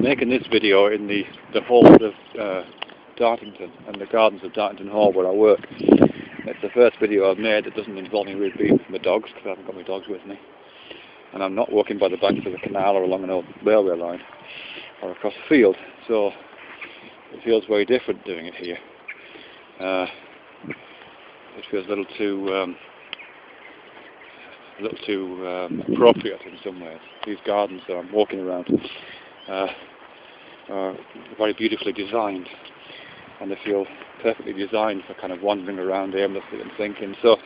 making this video in the hall of Dartington and the gardens of Dartington Hall where I work. It's the first video I've made that doesn't involve me really being with my dogs, because I haven't got my dogs with me. And I'm not walking by the banks of a canal or along an old railway line or across a field, so it feels very different doing it here. It feels a little too appropriate in some ways. These gardens that I'm walking around are very beautifully designed, and they feel perfectly designed for kind of wandering around aimlessly and thinking. So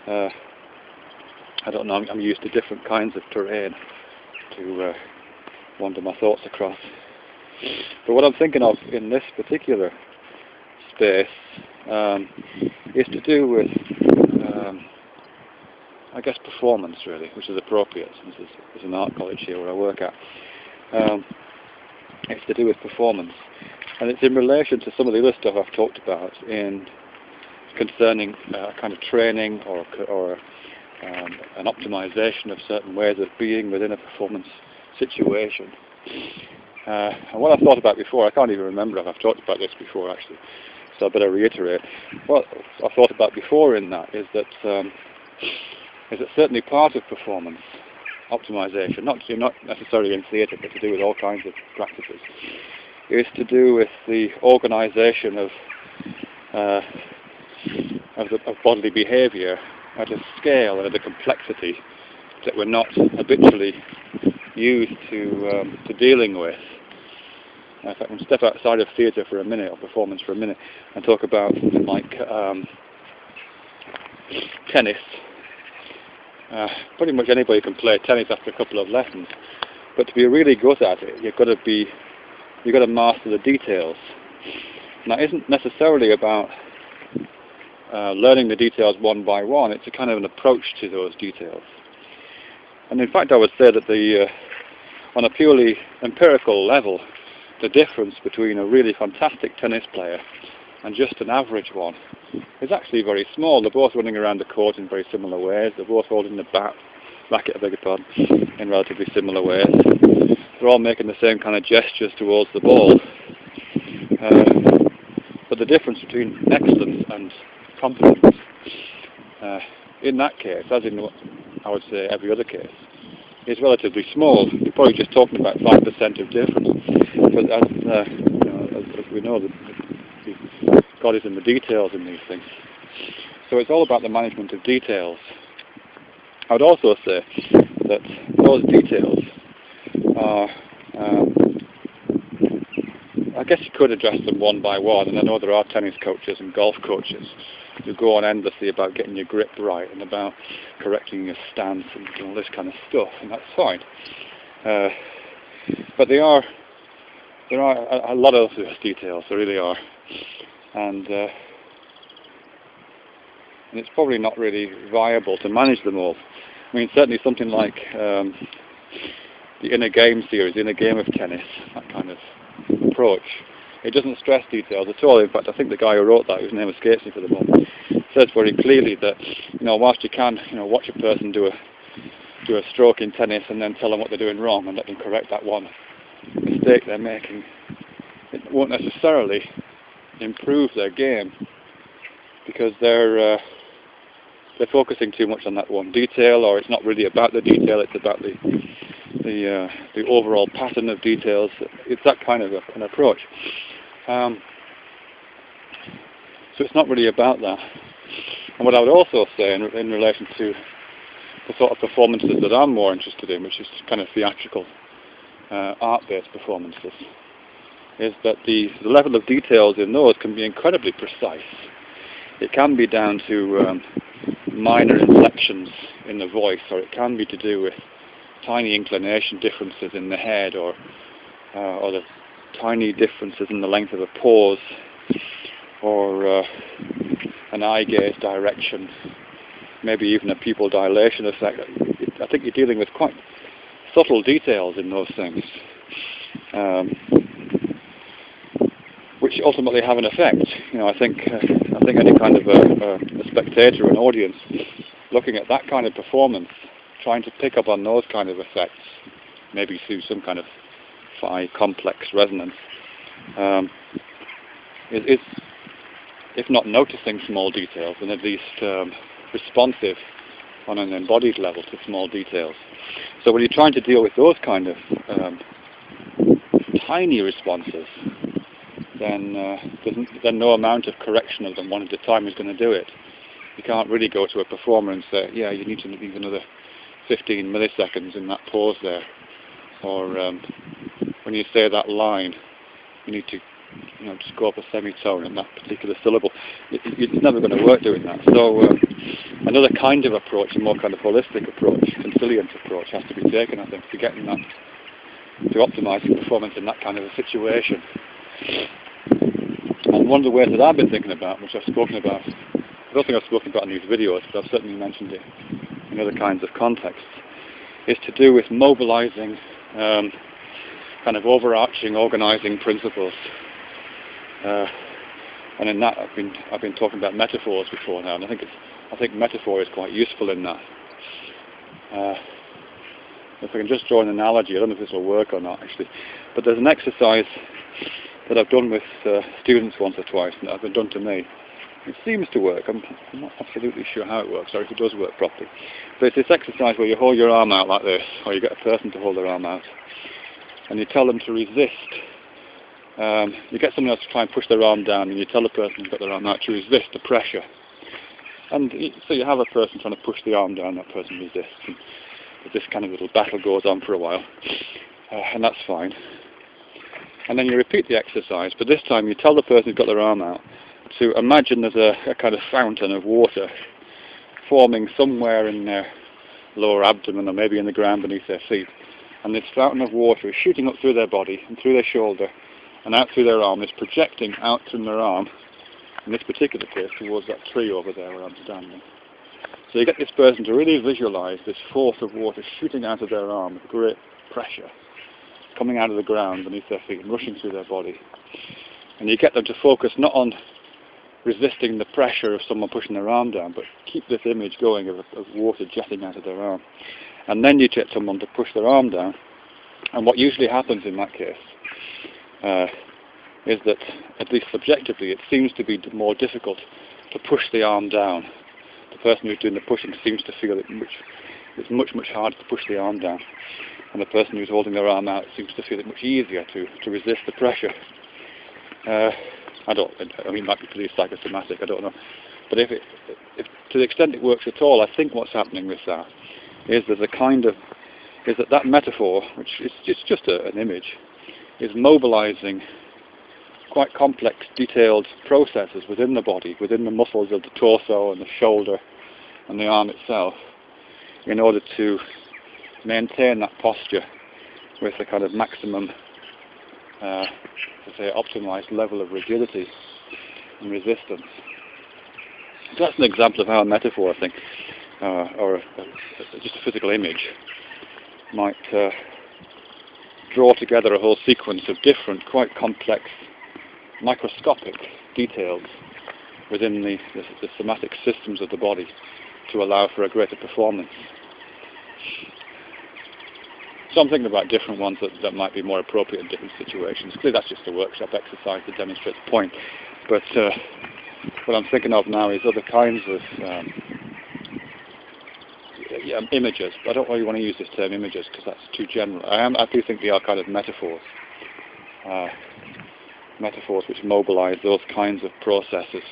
I don't know, I'm used to different kinds of terrain to wander my thoughts across. But what I'm thinking of in this particular space is to do with I guess performance, really, which is appropriate since there's an art college here where I work at. It's to do with performance, and it's in relation to some of the other stuff I've talked about in concerning kind of training or an optimization of certain ways of being within a performance situation. And what I've thought about before, I can't even remember if I've talked about this before actually, so I better reiterate. What I've thought about before in that is that certainly part of performance optimization, not necessarily in theatre, but to do with all kinds of practices, is to do with the organisation of bodily behaviour at a scale and at a complexity that we're not habitually used to dealing with. If I can step outside of theatre for a minute, or performance for a minute, and talk about something like tennis. Pretty much anybody can play tennis after a couple of lessons, but to be really good at it, you've got to master the details. And that isn't necessarily about learning the details one by one. It's a kind of an approach to those details. And in fact, I would say that on a purely empirical level, the difference between a really fantastic tennis player and just an average one is actually very small. They're both running around the court in very similar ways. They're both holding the racket, I beg your pardon, in relatively similar ways. They're all making the same kind of gestures towards the ball. But the difference between excellence and competence, in that case, as in I would say every other case, is relatively small. You're probably just talking about 5% of difference. But as we know, God is in the details in these things. So it's all about the management of details. I would also say that those details are, I guess you could address them one by one, and I know there are tennis coaches and golf coaches who go on endlessly about getting your grip right and about correcting your stance and all this kind of stuff, and that's fine. But there are a lot of those details, there really are. And it's probably not really viable to manage them all. I mean, certainly something like the inner game series, the inner game of tennis, that kind of approach, it doesn't stress details at all. In fact, I think the guy who wrote that, whose name escapes me for the moment, says very clearly that, whilst you can, watch a person do a stroke in tennis and then tell them what they're doing wrong and let them correct that one mistake they're making, it won't necessarily improve their game, because they're focusing too much on that one detail, or it's not really about the detail, it's about the overall pattern of details. It's that kind of an approach. So it's not really about that. And what I would also say in relation to the sort of performances that I'm more interested in, which is kind of theatrical, art-based performances, is that the level of details in those can be incredibly precise. It can be down to minor inflections in the voice, or it can be to do with tiny inclination differences in the head, or the tiny differences in the length of a pause, or an eye gaze direction, maybe even a pupil dilation effect. I think you're dealing with quite subtle details in those things, which ultimately have an effect. I think any kind of a spectator, an audience, looking at that kind of performance, trying to pick up on those kind of effects, maybe through some kind of amplify complex resonance is, if not noticing small details, then at least responsive on an embodied level to small details. So when you're trying to deal with those kind of tiny responses, then no amount of correction of them one at a time is going to do it. You can't really go to a performer and say, yeah, you need to leave another 15 milliseconds in that pause there. Or when you say that line, you need to just go up a semitone in that particular syllable. It's never going to work doing that. So another kind of approach, a more kind of holistic approach, conciliant approach, has to be taken, I think, to getting that, to optimising performance in that kind of a situation. And one of the ways that I've been thinking about, which I've spoken about, I don't think I've spoken about in these videos, but I've certainly mentioned it in other kinds of contexts, is to do with mobilising kind of overarching organising principles. And in that, I've been talking about metaphors before now, and I think metaphor is quite useful in that. If I can just draw an analogy, I don't know if this will work or not actually, but there's an exercise that I've done with students once or twice, and that has been done to me. It seems to work. I'm not absolutely sure how it works, or if it does work properly. But it's this exercise where you hold your arm out like this, or you get a person to hold their arm out, and you tell them to resist. You get someone else to try and push their arm down, and you tell the person who's got their arm out to resist the pressure. And so you have a person trying to push the arm down, that person resists. And this kind of little battle goes on for a while, and that's fine. And then you repeat the exercise, but this time you tell the person who's got their arm out to imagine there's a kind of fountain of water forming somewhere in their lower abdomen, or maybe in the ground beneath their feet. And this fountain of water is shooting up through their body and through their shoulder and out through their arm. It's projecting out from their arm, in this particular case, towards that tree over there where I'm standing. So you get this person to really visualise this force of water shooting out of their arm with great pressure, coming out of the ground beneath their feet and rushing through their body. And you get them to focus not on resisting the pressure of someone pushing their arm down, but keep this image going of water jetting out of their arm. And then you get someone to push their arm down, and what usually happens in that case is that, at least subjectively, it seems to be more difficult to push the arm down. The person who's doing the pushing seems to feel it's much, much harder to push the arm down, and the person who's holding their arm out seems to feel it much easier to resist the pressure. I mean, it might be pretty psychosomatic, I don't know. But if to the extent it works at all, I think what's happening with that is that metaphor, which is just an image, is mobilising quite complex, detailed processes within the body, within the muscles of the torso and the shoulder and the arm itself, in order to maintain that posture with a kind of maximum, optimised level of rigidity and resistance. So that's an example of how a metaphor, I think, or just a physical image, might draw together a whole sequence of different, quite complex, microscopic details within the somatic systems of the body to allow for a greater performance. So I'm thinking about different ones that might be more appropriate in different situations. Clearly that's just a workshop exercise to demonstrate the point. But what I'm thinking of now is other kinds of images. I don't really want to use this term images because that's too general. I do think they are kind of metaphors. Metaphors which mobilise those kinds of processes